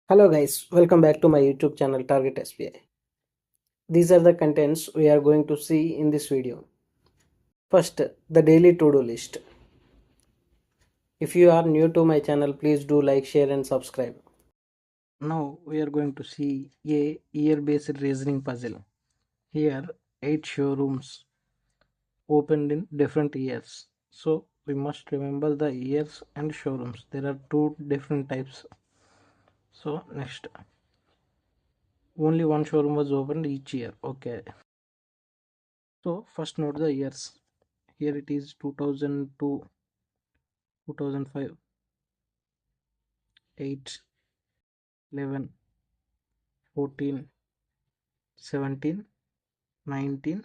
Hello guys, welcome back to my YouTube channel Target SBI. These are the contents we are going to see in this video. First, the daily to-do list. If you are new to my channel, please do like, share and subscribe. Now we are going to see a year-based reasoning puzzle. Here 8 showrooms opened in different years. So we must remember the years and showrooms. There are two different types. So next, only one showroom was opened each year. Okay. So first note the years. Here it is 2002, 2005, 8, 11, 14, 17, 19,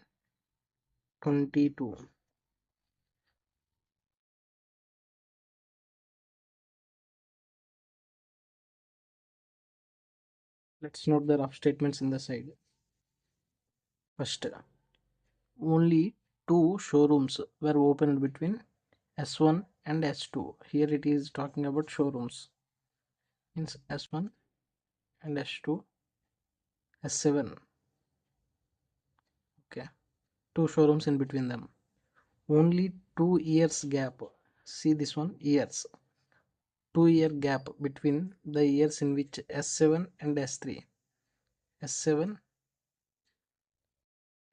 22. Let's note the rough statements in the side. First, only two showrooms were opened between S1 and S2. Here it is talking about showrooms. Means S1 and S2, S7. Okay. Two showrooms in between them. Only 2 years gap. See this one, years. 2 year gap between the years in which S7 and S3. S7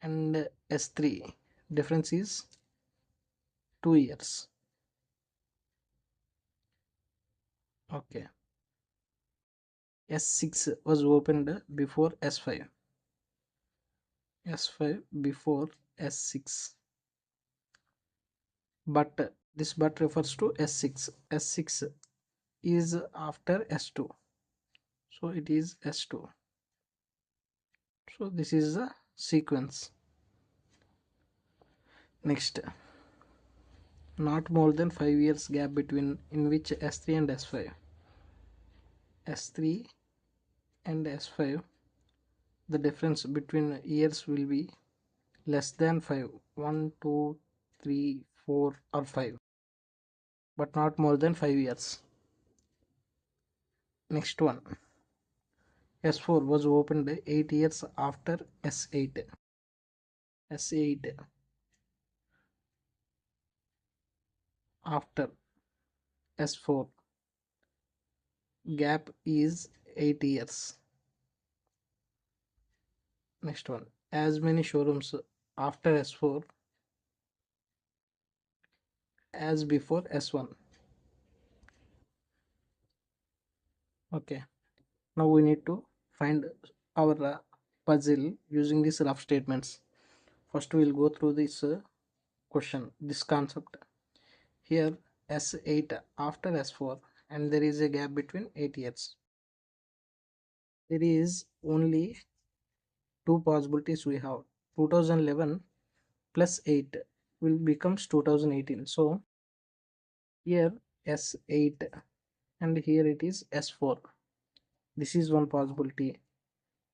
and S3 difference is 2 years. Okay. S6 was opened before S5. S5 before S6. But this but refers to S6. S6 is after S2. So it is S2. So this is the sequence. Next, not more than 5 years gap between in which S3 and S5. S3 and S5, the difference between years will be less than 5. 1, 2, 3, 4 or 5, but not more than 5 years. Next one, S4 was opened 8 years after S8. S8 after S4, gap is 8 years. Next one, as many showrooms after S4 as before S1. Okay, now we need to find our puzzle using these rough statements. First we will go through this question, this concept. Here S8 after S4 and there is a gap between 8 years. There is only two possibilities we have. 2011 plus 8 will becomes 2018. So here S8 and here it is S4. This is one possibility.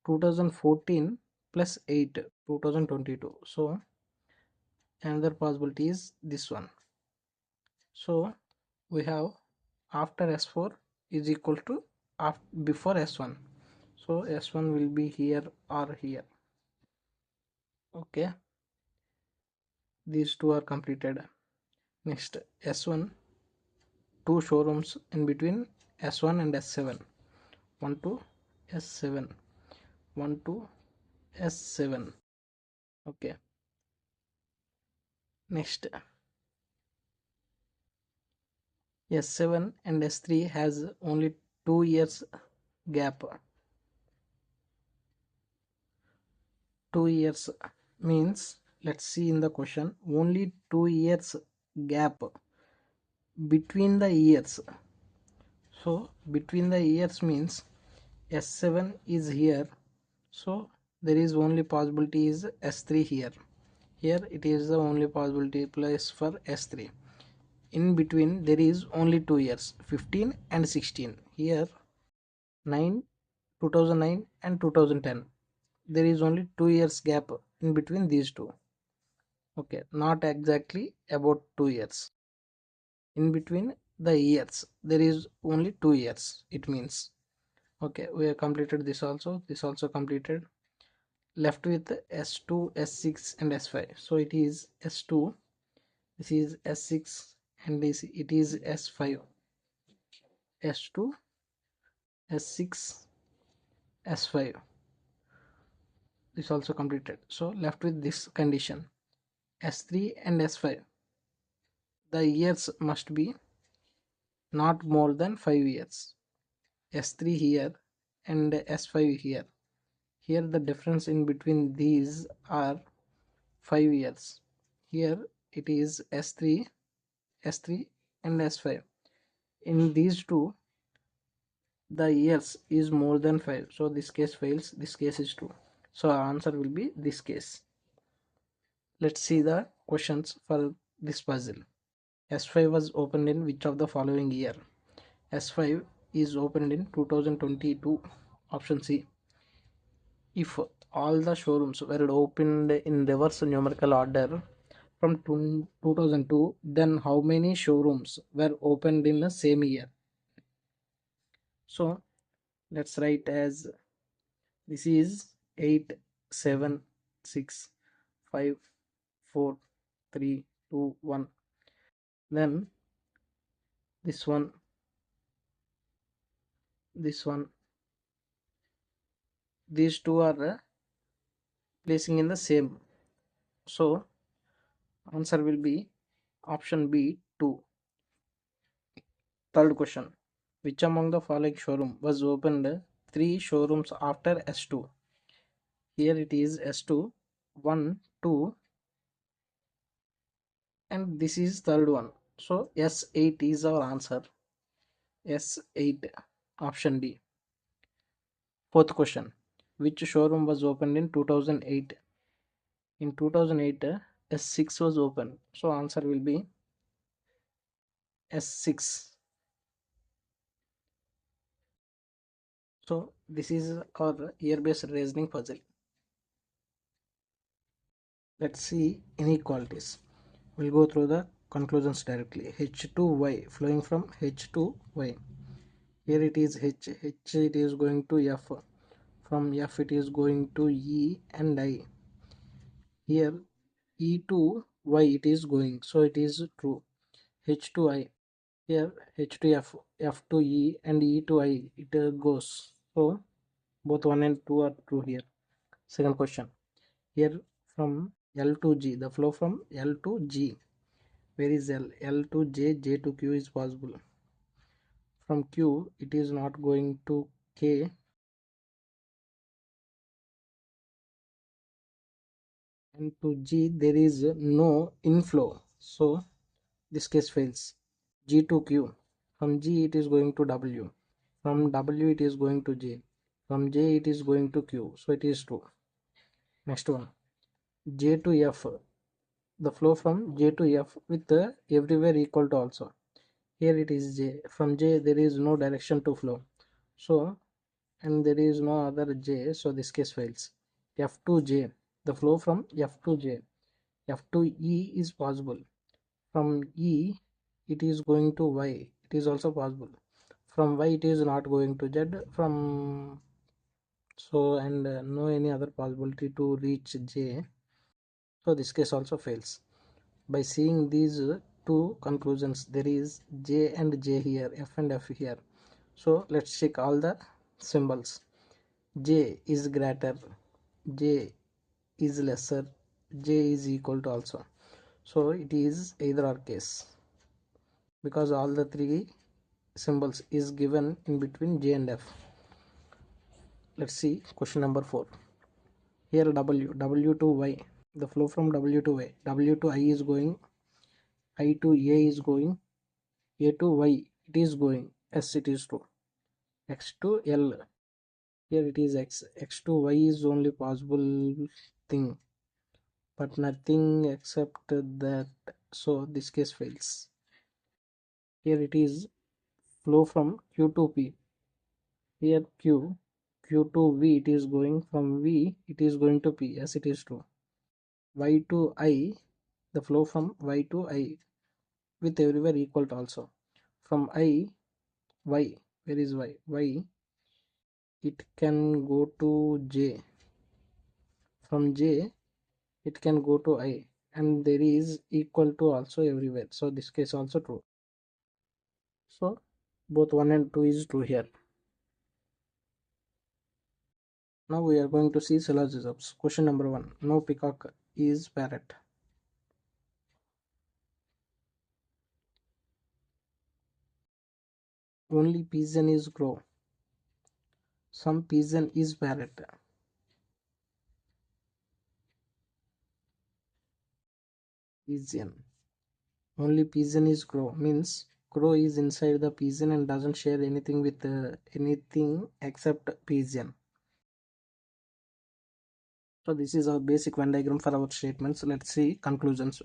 2014 plus 8, 2022. So another possibility is this one. So we have after S4 is equal to before S1. So S1 will be here or here. Okay, these two are completed. Next, S1, two showrooms in between S1 and S7. 1 to S7, 1 to S7. Okay, next, S7 and S3 has only 2 years gap. 2 years means, let's see in the question, only 2 years gap between the years. So between the years means S7 is here, so there is only possibility is S3 here. Here it is the only possibility place for S3. In between there is only 2 years, 15 and 16. Here 9, 2009 and 2010. There is only 2 years gap in between these two. Okay, not exactly about 2 years. In between the years there is only 2 years, it means. Okay, we have completed this also. This also completed. Left with S2, S6 and S5. So it is S2, this is S6 and it is S5. S2, S6, S5. This also completed. So left with this condition. S3 and S5. The years must be not more than 5 years. S3 here and S5 here. Here the difference in between these are 5 years. Here it is S3, S3 and S5. In these two, the years is more than 5. So this case fails, this case is true. So our answer will be this case. Let's see the questions for this puzzle. S5 was opened in which of the following year? S5 is opened in 2022. Option C. If all the showrooms were opened in reverse numerical order from 2002, then how many showrooms were opened in the same year? So let's write as this is 8, 7, 6, 5, 4, 3, 2, 1. Then this one, this one, these two are placing in the same. So answer will be option B 2. Third question. Which among the following showroom was opened 3 showrooms after S2? Here it is S2, 1, 2 and this is third one. So S8 is our answer. S8 option D. Fourth question. Which showroom was opened in 2008? In 2008 S6 was opened. So answer will be S6. So this is our year-based reasoning puzzle. Let's see inequalities. We'll go through the conclusions directly. H to Y flowing from H to Y. Here it is H it is going to F. From F it is going to E and I. Here E to Y it is going. So it is true. H to I. Here H to F, F to E and E to I it goes. So both 1 and 2 are true here. Second question. Here from L to G, the flow from L to G. Where is L? L to J, J to Q is possible. From Q, it is not going to K. And to G, there is no inflow. So this case fails. G to Q. From G, it is going to W. From W, it is going to J. From J, it is going to Q. So it is true. Next one. J to F. The flow from J to F with everywhere equal to also. Here it is J. From J, there is no direction to flow. So and there is no other J, so this case fails. F to J, the flow from F to J. F to E is possible. From E it is going to Y, it is also possible. From Y it is not going to Z. From so and no any other possibility to reach J, so this case also fails. By seeing these two conclusions, there is J and J here, F and F here. So let's check all the symbols. J is greater, J is lesser, J is equal to also. So it is either or case, because all the three symbols is given in between J and F. Let's see question number 4. Here W to Y, the flow from W to Y, W to I is going, I to A is going, A to Y it is going, S it is true. X to L, here it is X to Y is only possible thing, but nothing except that, so this case fails. Here it is flow from Q to P. Here Q to V it is going, from V it is going to P. Yes, it is true. Y to I, the flow from Y to I with everywhere equal to also. From I, Y, where is Y? Y it can go to j. From j it can go to I, and there is equal to also everywhere, so this case also true. So both 1 and 2 is true here. Now we are going to see syllogisms. Question number 1. No peacock is parrot. Only pigeon is crow. Some pigeon is parrot. Pigeon. Only pigeon is crow means crow is inside the pigeon and doesn't share anything with anything except pigeon. So this is our basic Venn diagram for our statements. Let's see conclusions.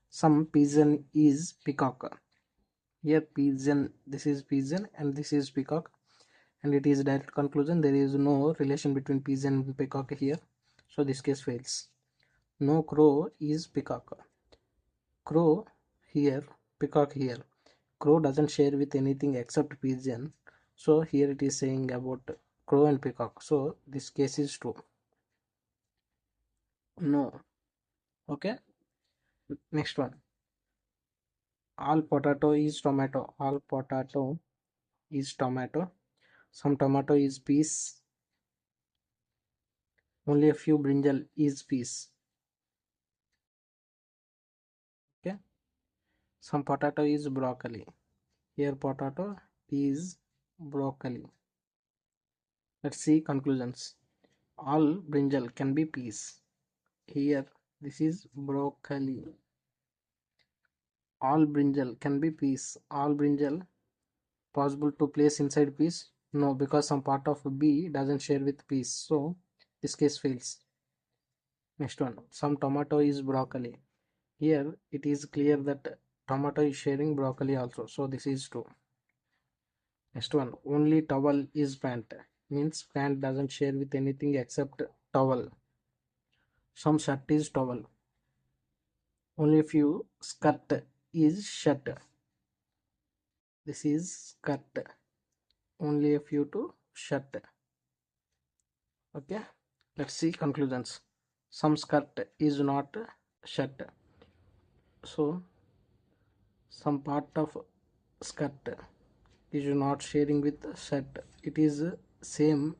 Some pigeon is peacock. Here pigeon, this is pigeon and this is peacock, and it is direct conclusion. There is no relation between pigeon and peacock here, so this case fails. No crow is peacock. Crow here, peacock here. Crow doesn't share with anything except pigeon, so here it is saying about crow and peacock, so this case is true. No. Okay, next one. All potato is tomato. All potato is tomato. Some tomato is peas. Only a few brinjal is peas. Okay, some potato is broccoli. Here potato is broccoli. Let's see conclusions. All brinjal can be peas. Here this is broccoli. All brinjal can be peas. All brinjal possible to place inside peas? No, because some part of B doesn't share with peas, so this case fails. Next one. Some tomato is broccoli. Here it is clear that tomato is sharing broccoli also, so this is true. Next one. Only towel is pant means pant doesn't share with anything except towel. Some shirt is towel. Only a few skirt is shirt. This is skirt. Only a few to shirt. Okay, let's see conclusions. Some skirt is not shirt, so some part of skirt is not sharing with shirt. It is same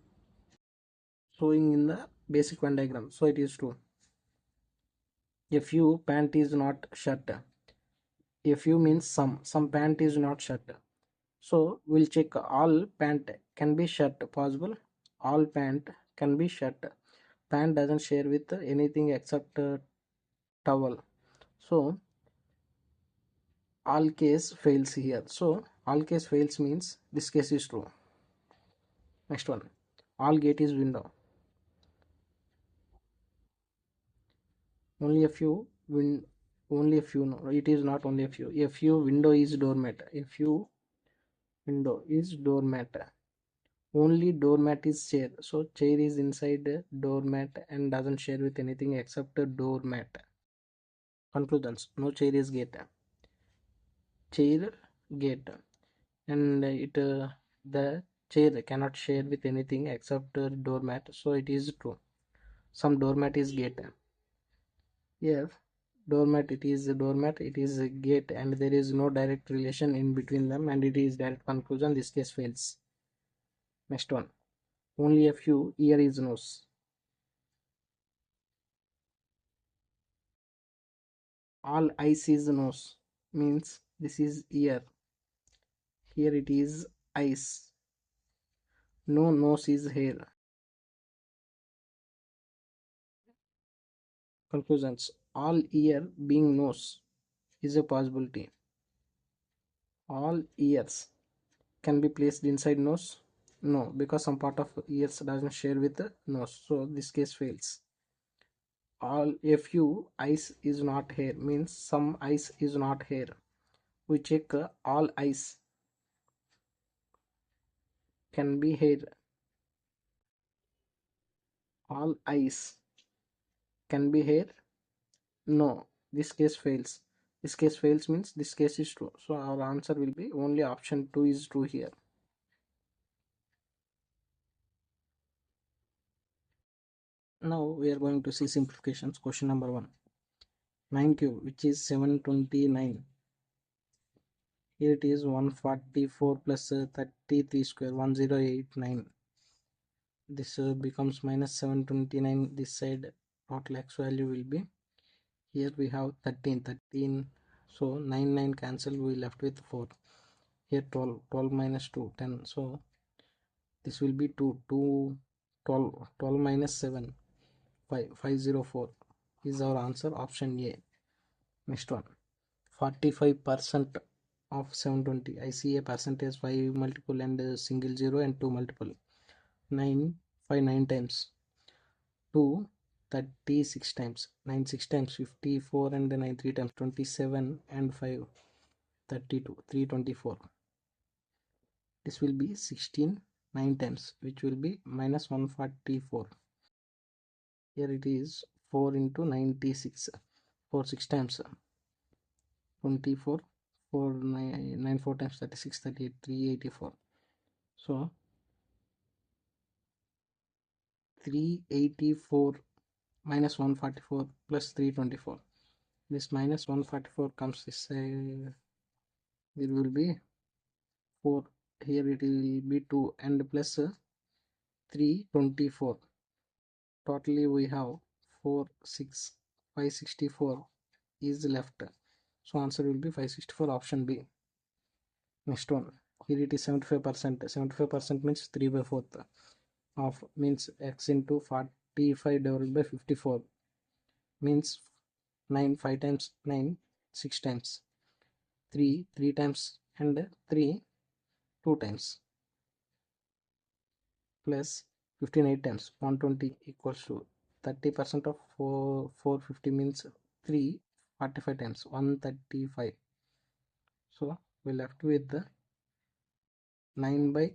showing in the basic Venn diagram, so it is true. A few pant is not shirt. A few means some pant is not shirt, so we'll check all pant can be shirt possible. All pant can be shirt. Pant doesn't share with anything except towel, so all case fails here. So all case fails means this case is true. Next one. All gate is window. Only a few only a few, no, it is not only a few. A few window is doormat. A few window is doormat. Only doormat is chair, so chair is inside doormat and doesn't share with anything except doormat. Conclusions. No chair is gate. Chair gate, and the chair cannot share with anything except doormat, so it is true. Some doormat is gate. Here doormat, it is a doormat, it is a gate, and there is no direct relation in between them, and it is direct conclusion. This case fails. Next one. Only a few ear is nose. All eyes is nose means this is ear. Here it is eyes. No nose is hair. Conclusions. All ear being nose is a possibility. All ears can be placed inside nose? No, because some part of ears doesn't share with the nose, so this case fails. All a few eyes is not hair means some eyes is not hair. We check all eyes can be hair. All eyes can be hair? No, this case fails. This case fails means this case is true, so our answer will be only option 2 is true here. Now we are going to see simplifications. Question number 1. 9 cube, which is 729. Here it is 144 plus 33 square, 1089. This becomes minus 729. This side total x value will be, here we have 13. So 9 cancel, we left with 4. Here 12 minus 2, 10. So this will be 12 minus 7, 504 is our answer, option A. Next one, 45% of 720. I see a percentage 5 multiple and a single 0 and 2 multiple. 9 times 2, 36 times. 9 6 times 54 and 9 3 times 27 and 5 32, 324. This will be 16 9 times, which will be minus 144. Here it is 4 into 96, 4 6 times 24, 4 9 4 times 36, 38, 384. So 384 minus 144 plus 324. This minus 144 comes this side, there will be 4, here it will be 2 and plus 324. Totally we have 4 6 564 is left. So answer will be 564, option B. Next one, here it is 75%. 75% means 3 by 4th of, means x into 45 divided by 54 means 9 5 times 9 6 times, 3 times and 3 2 times, plus 15 8 times 120 equals to 30% of 450 means 345 times 135. So we left with the 9 by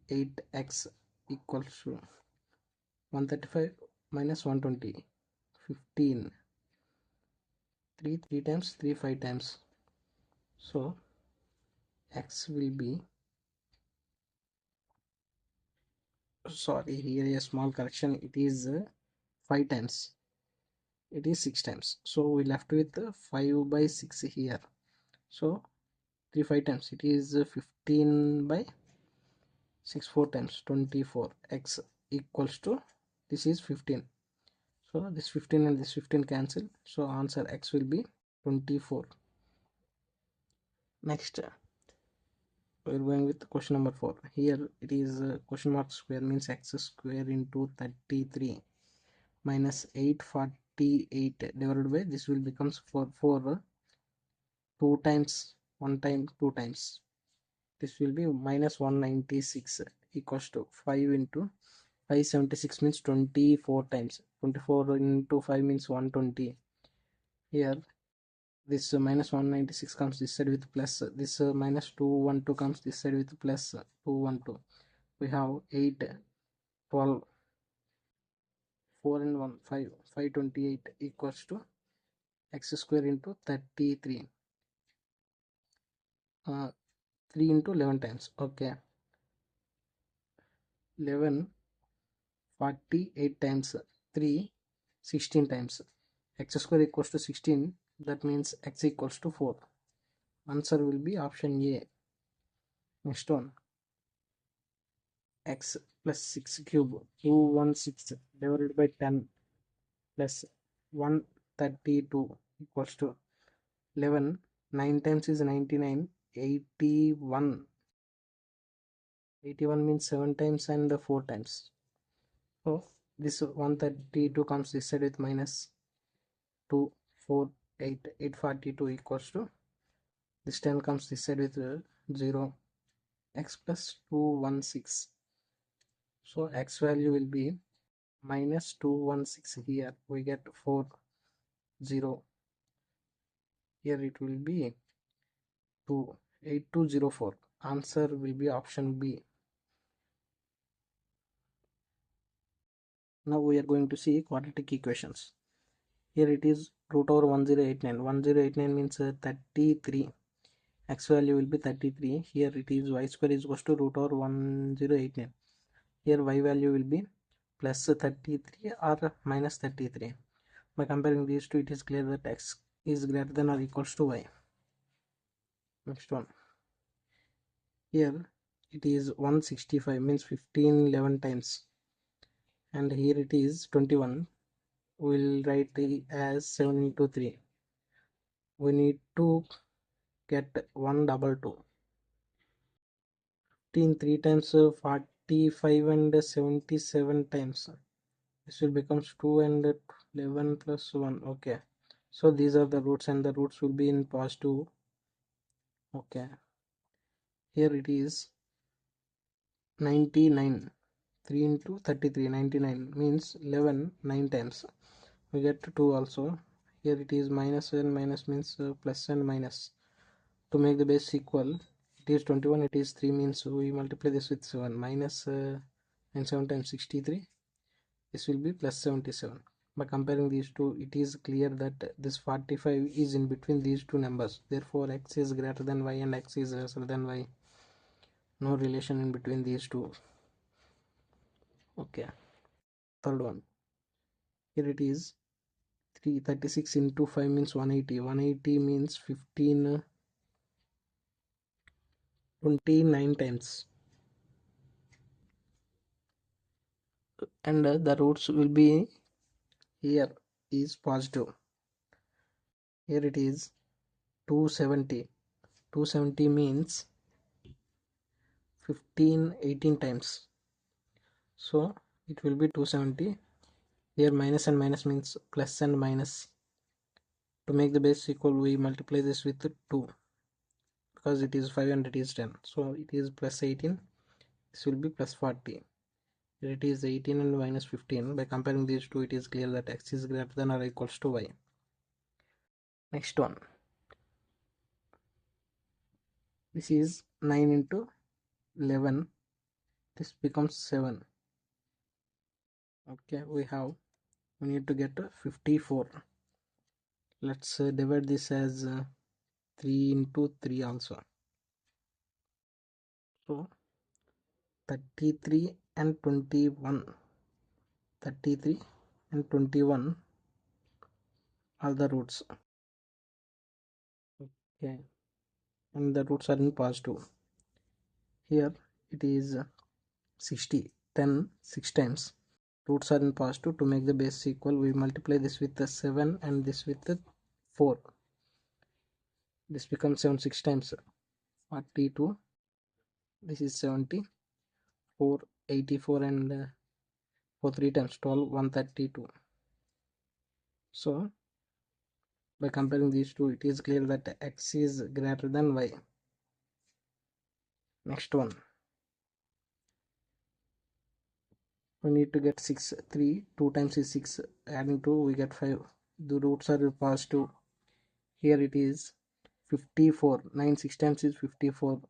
8x equals to 135 minus 120, 15, 3 times 3 5 times. So x will be, sorry, here a small correction, it is 5 times, it is 6 times. So we left with 5 by 6 here. So 3 5 times, it is 15 by 6 4 times 24, x equals to, this is 15. So this 15 and this 15 cancel. So answer x will be 24. Next we're going with question number 4. Here it is question mark square, means x square into 33 minus 848 divided by, this will becomes 4 2 times 1 time 2 times, this will be minus 196 equals to 5 into 576 means 24 times, 24 into 5 means 120. Here this minus 196 comes this side with plus, this minus 212 comes this side with plus 212. We have 8 12 4 and 1 5 528 equals to x square into 33, 3 into 11 times, okay, 11 48 times 3 16 times, x square equals to 16, that means x equals to 4. Answer will be option A. Next one, x plus 6 cube 216 divided by 10 plus 132 equals to 11. 9 times is 99, 81. 81 means 7 times and 4 times. So this 132 comes this side with minus 2 4 8 842 equals to, this 10 comes this side with 0, x plus 216. So x value will be minus 216. Here we get 4 0, here it will be 8204. Answer will be option B. Now we are going to see quadratic equations. Here it is root over 1089. 1089 means 33. X value will be 33. Here it is y square is equals to root over 1089. Here y value will be plus 33 or minus 33. By comparing these two, it is clear that x is greater than or equals to y. Next one. Here it is 165, means 15 11 times, and here it is 21. We'll write it as 7 into 3. We need to get 122. 15 3 times 45 and 77 times. This will becomes 2 and 11 plus 1. Okay, so these are the roots, and the roots will be in positive. Okay, here it is 99. 3 into 33, 99 means 11 9 times. We get 2 also. Here it is minus and minus means plus and minus. To make the base equal, it is 21, it is 3, means we multiply this with 7. Minus and 7 times 63. This will be plus 77. By comparing these two, it is clear that this 45 is in between these two numbers. Therefore, x is greater than y and x is lesser than y. No relation in between these two. Okay. Third one. Here it is 336 into 5 means 180. 180 means 15 29 times. And the roots will be here is positive. Here it is 270. 270 means 15 18 times. So it will be 270. Here minus and minus means plus and minus. To make the base equal, we multiply this with 2 because it is 5 and it is 10. So it is plus 18. This will be plus 40. Here it is 18 and minus 15. By comparing these two, it is clear that x is greater than or equals to y. Next one. This is 9 into 11. This becomes 7. Okay, we need to get 54. Let's divide this as 3 into 3 also. So 33 and 21. 33 and 21 are the roots. Okay, and the roots are in positive. Here it is 60. 10 6 times. Roots are in positive. To make the base equal, we multiply this with the 7 and this with the 4. This becomes 7 6 times 42. This is 70. 4 84 and 4 3 times 12 132. So by comparing these two, it is clear that x is greater than y. Next one. We need to get 6. 3 2 times is 6. Adding 2, we get 5. The roots are positive. Here it is 54. 9 6 times is 54.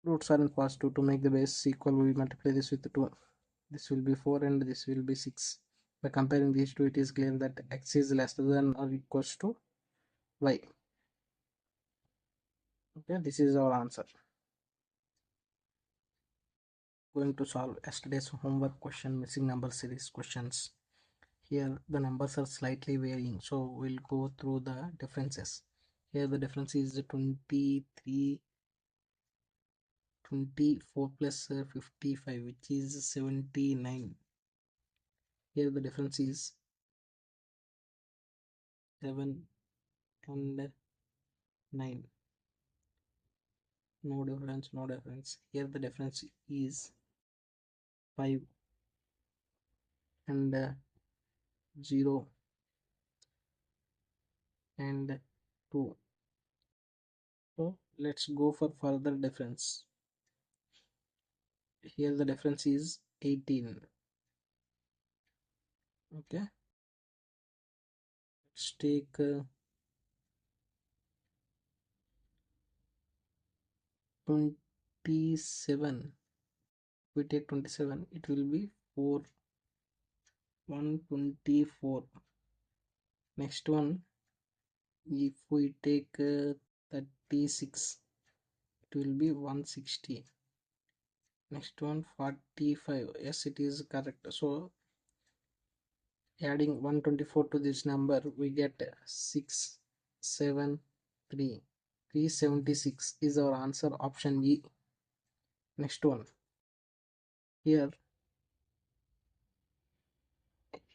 Roots are in positive. To make the base equal, we multiply this with 2. This will be 4 and this will be 6. By comparing these two, it is clear that x is less than or equals to y. Okay, this is our answer. Going to solve yesterday's homework question, missing number series questions. Here the numbers are slightly varying, so we'll go through the differences. Here the difference is 23 24 plus 55, which is 79. Here the difference is 7 and 9. No difference, no difference. Here the difference is 5 and 0 and 2. So let's go for further difference. Here the difference is 18. Okay, let's take 27. If we take 27, it will be 4 124. Next one, if we take 36, it will be 160. Next one 45. Yes, it is correct. So adding 124 to this number, we get 6, 7, 3. 376 is our answer, option E. Next one. Here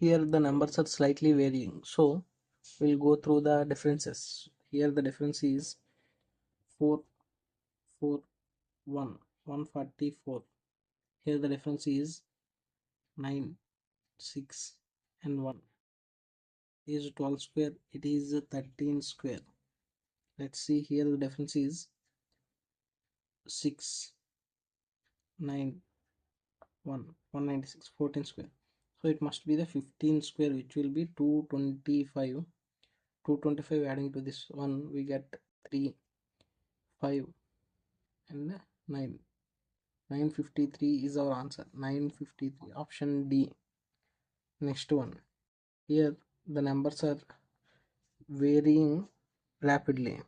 the numbers are slightly varying. So we'll go through the differences. Here the difference is 4, 4, 1, 144. Here the difference is 9, 6 and 1. Is 12 square, it is 13 square. Let's see, here the difference is 6, 9, 1, 196, 14 square. So it must be the 15 square, which will be 225. 225 adding to this one, we get 3, 5 and 9. 953 is our answer. 953, option D. Next one. Here the numbers are varying rapidly.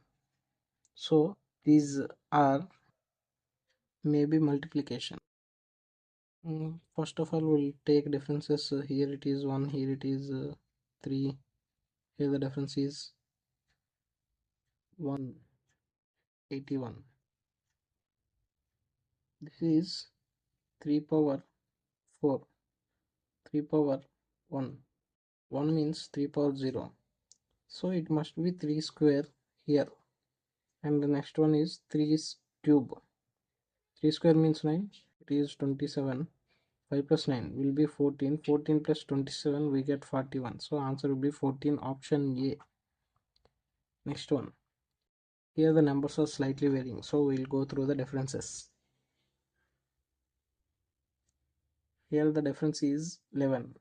So these are maybe multiplication. First of all, we'll take differences. Here it is 1, here it is 3. Here the difference is 181. This is 3 power 4, 3 power 1. 1 means 3 power 0. So it must be 3 square here. And the next one is 3 cube. 3 square means 9. It is 27. 5 plus 9 will be 14. 14 plus 27 we get 41. So answer will be 14, option A. Next one. Here the numbers are slightly varying. So we'll go through the differences. Here the difference is 11.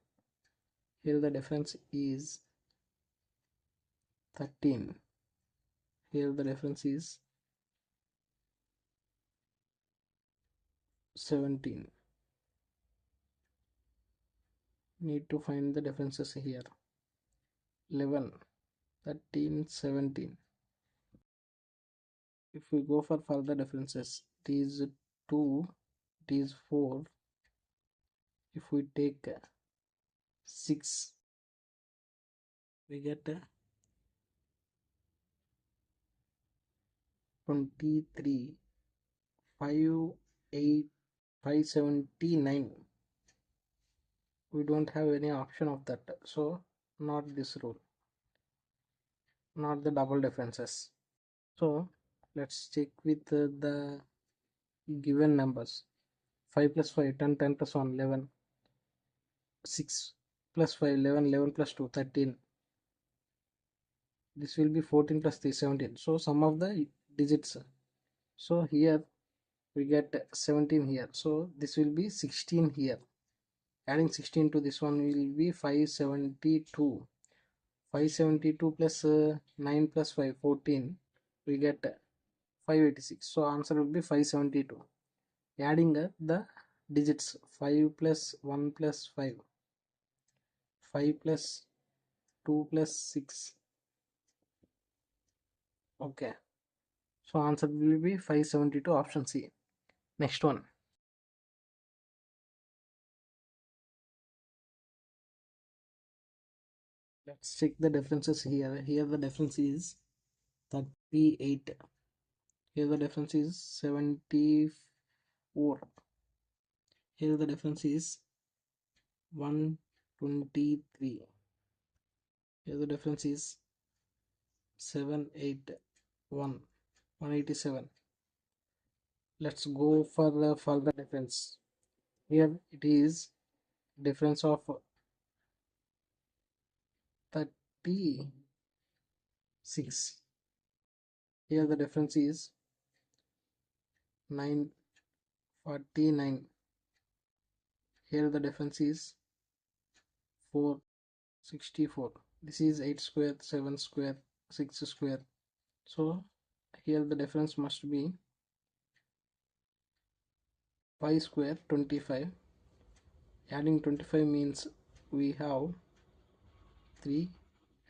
Here the difference is 13. Here the difference is 17. Need to find the differences here. 11, 13, 17. If we go for further differences, it is 2, it is 4. If we take 6, we get 23, 5, 8, 579. We don't have any option of that, so not this rule, not the double differences. So let's check with the given numbers. 5 plus 5, 10, 10 plus 1, 11. 6 plus 5, 11, 11 plus 2, 13. This will be 14 plus 3, 17. So sum of the digits. So here we get 17 here. So this will be 16 here. Adding 16 to this one will be 572. 572 plus 9 plus 5, 14. We get 586. So answer will be 572. Adding the digits, 5 plus 1 plus 5. 5 plus 2 plus 6. Okay. So answer will be 572, option C. Next one. Let's check the differences here. Here the difference is 38. Here the difference is 74. Here the difference is 123. Here the difference is 781. 187. Let's go for the further difference. Here it is difference of 36. Here the difference is 949. Here the difference is 464. This is 8 square, 7 square, 6 square. So here the difference must be 5 square, 25. Adding 25 means we have 3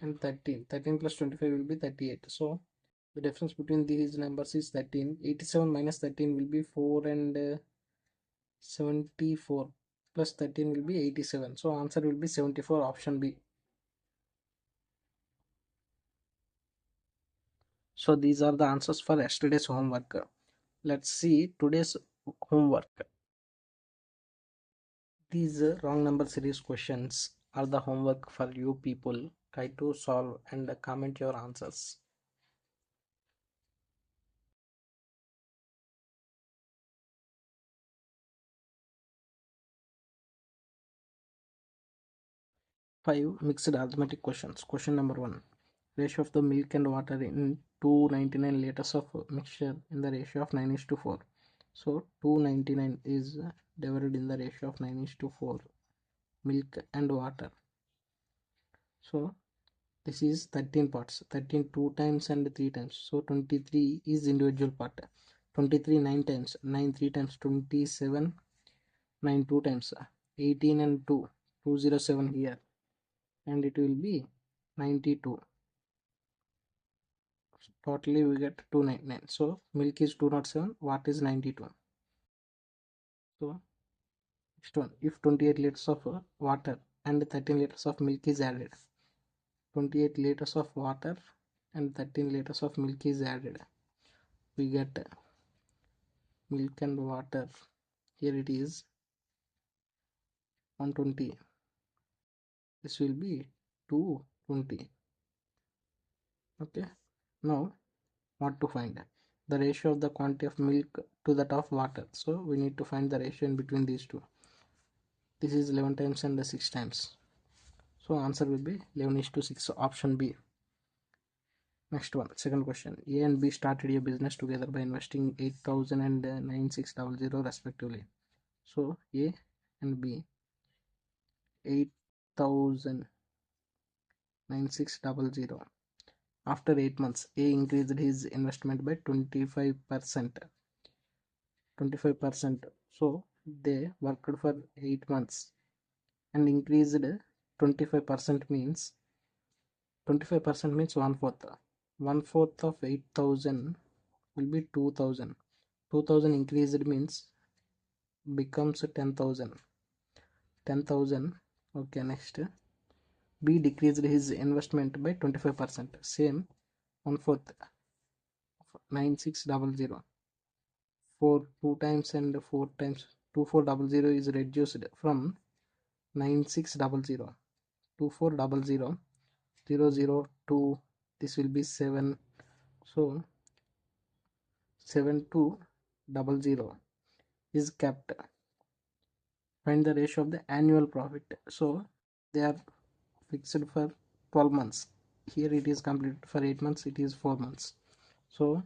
and 13. 13 plus 25 will be 38. So the difference between these numbers is 13. 87 minus 13 will be 4 and 74 plus 13 will be 87. So answer will be 74, option B. So these are the answers for yesterday's homework. Let's see today's homework. These wrong number series questions are the homework for you people. Try to solve and comment your answers. Five mixed arithmetic questions. Question number one. Ratio of the milk and water in 299 liters of mixture in the ratio of 9 is to 4. So 299 is divided in the ratio of 9 is to 4 milk and water. So this is 13 parts. 13 2 times and 3 times. So 23 is individual part. 23 9 times. 9 3 times. 27 9 2 times. 18 and 2. 207 here. And it will be 92. Totally we get 299. So milk is 207. What is 92? So next one. If 28 liters of water and 13 liters of milk is added. 28 liters of water and 13 liters of milk is added. We get milk and water. Here it is 120. This will be 220. Okay. Now what to find? The ratio of the quantity of milk to that of water. So we need to find the ratio in between these two. This is 11 times and 6 times. So answer will be 11 is to 6. So option B. Next one, second question. A and B started a business together by investing 8,000 and 9600 respectively. So A and B 8,000 9600. After 8 months, A increased his investment by 25%. 25%. So they worked for 8 months and increased 25% means 25% means 1/4. 1/4 of 8,000 will be 2,000. 2,000 increased means becomes 10,000. 10,000. Okay, next. B decreased his investment by 25%. Same 1/4. 9600. 4 2 times and 4 times 2400 is reduced from 9600. 2400 002. This will be 7. So 7200 is kept. Find the ratio of the annual profit. So they are fixed for 12 months. Here it is completed for 8 months. It is 4 months. So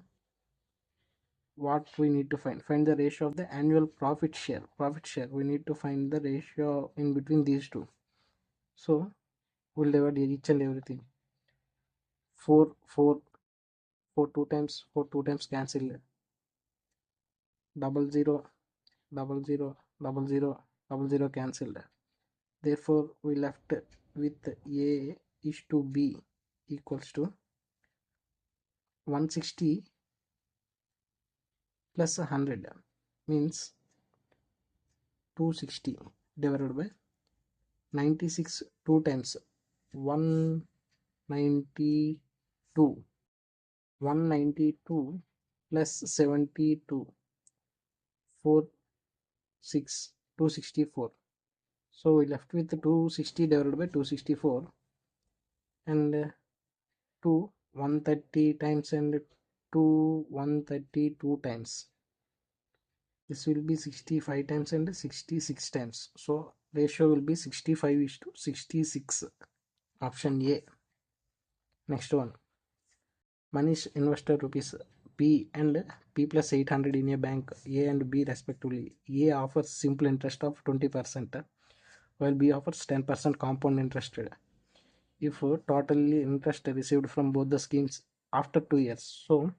what we need to find the ratio of the annual profit share. We need to find the ratio in between these two. So we'll divide each and everything. 4 4 4 2 times 4 2 times cancelled. 00 00 00 cancelled. Therefore we left with A is to B equals to 160 plus 100 means 260 divided by 96. 2 times 192. 192 plus 72 4 6 264. So we left with 260 divided by 264 and 2 130 times and 2 132 times. This will be 65 times and 66 times. So ratio will be 65 is to 66. Option A. Next one. Manish invested rupees P and P plus 800 in a bank A and B respectively. A offers simple interest of 20% while B offers 10% compound interest. If totally interest received from both the schemes after 2 years. So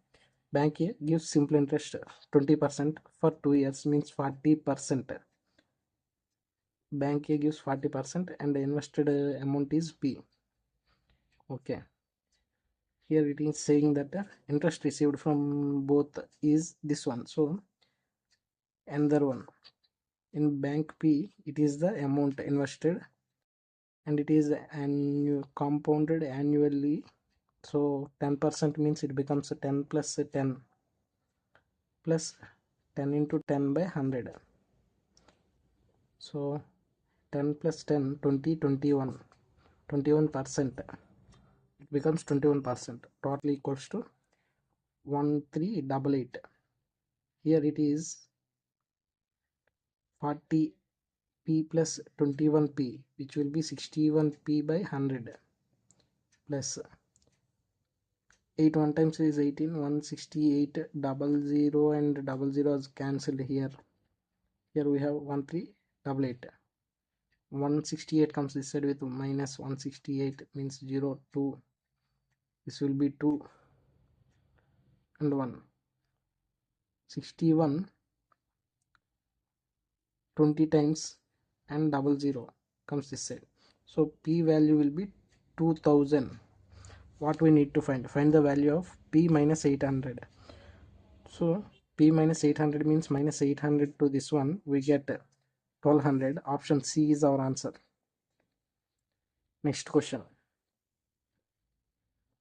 bank A gives simple interest 20% for 2 years means 40%. Bank A gives 40% and the invested amount is P. Okay. Here it is saying that interest received from both is this one. So another one. In bank P, it is the amount invested and it is compounded annually. So 10% means it becomes 10 plus 10 plus 10 into 10 by 100. So 10 plus 10, 20, 21. 21%. It becomes 21%. Total equals to 1388. Here it is 40 P plus 21P, which will be 61P by 100 plus 8 1 times is 18, 168, 00 and 00 is cancelled here. Here we have 1388. 168 comes this side with minus 168 means 0, 2. This will be 2 and 1. 61 20 times and 00 comes this side. So P value will be 2000. What we need to find the value of P minus 800. So P minus 800 means minus 800 to this one, we get 1200. Option C is our answer. Next question.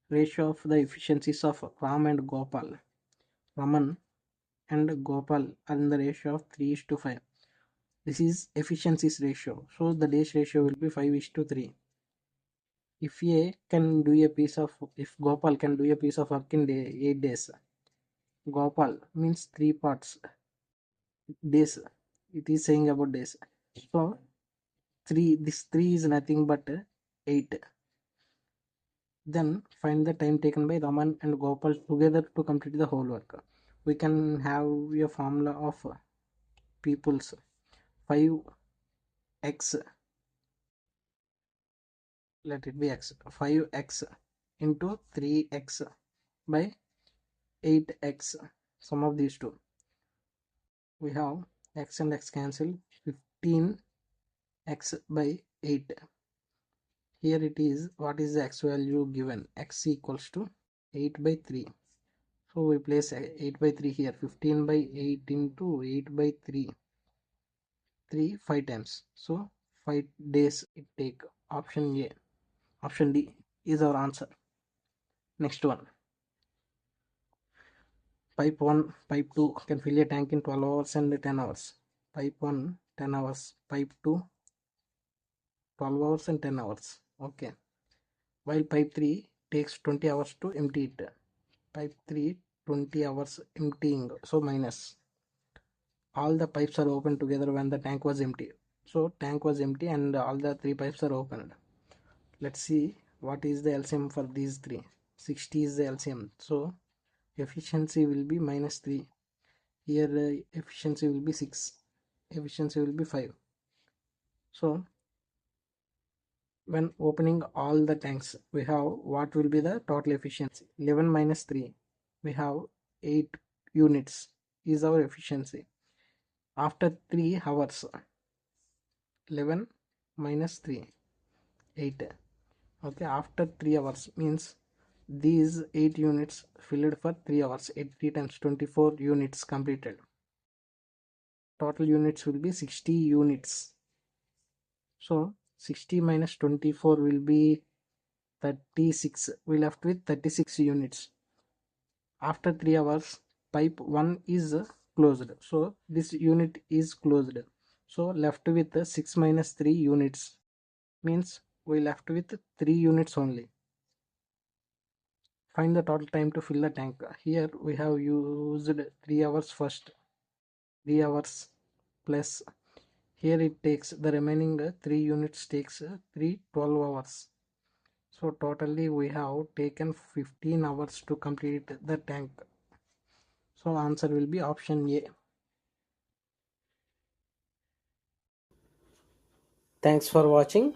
Ratio of the efficiencies of Ram and Gopal. Raman and Gopal are in the ratio of 3:5. This is efficiencies ratio. So the days ratio will be 5:3. If Gopal can do a piece of work in 8 days, Gopal means 3 parts. Days, it is saying about days. So this 3 is nothing but 8. Then find the time taken by Raman and Gopal together to complete the whole work. We can have a formula of people's 5x, let it be x, 5x into 3x by 8x. Sum of these two. We have x and x cancel, 15x by 8. Here it is, what is the x value given? X equals to 8 by 3. So we place 8 by 3 here. 15 by 8 into 8 by 3. 5 times. So 5 days it take. Option A. Option D is our answer. Next one. Pipe 1, pipe 2 can fill a tank in 12 hours and 10 hours. Pipe 1, 10 hours. Pipe 2, 12 hours and 10 hours. Okay. While pipe 3 takes 20 hours to empty it. Pipe 3, 20 hours emptying. So minus. All the pipes are open together when the tank was empty. So tank was empty and all the 3 pipes are opened. Let's see what is the LCM for these 3. 60 is the LCM. So efficiency will be minus 3. Here efficiency will be 6. Efficiency will be 5. So when opening all the tanks, we have what will be the total efficiency? 11 minus 3. We have 8 units is our efficiency. After 3 hours, 11 minus 3, 8. Okay, after 3 hours means these 8 units filled for 3 hours. 8 3 times 24 units completed. Total units will be 60 units. So 60 minus 24 will be 36. We left with 36 units. After 3 hours, pipe 1 is closed. So this unit is closed. So left with 6 minus 3 units. Means we left with 3 units only. Find the total time to fill the tank. Here we have used 3 hours first. 3 hours plus here it takes the remaining 3 units takes 12 hours. So totally we have taken 15 hours to complete the tank. So answer will be option A. Thanks for watching.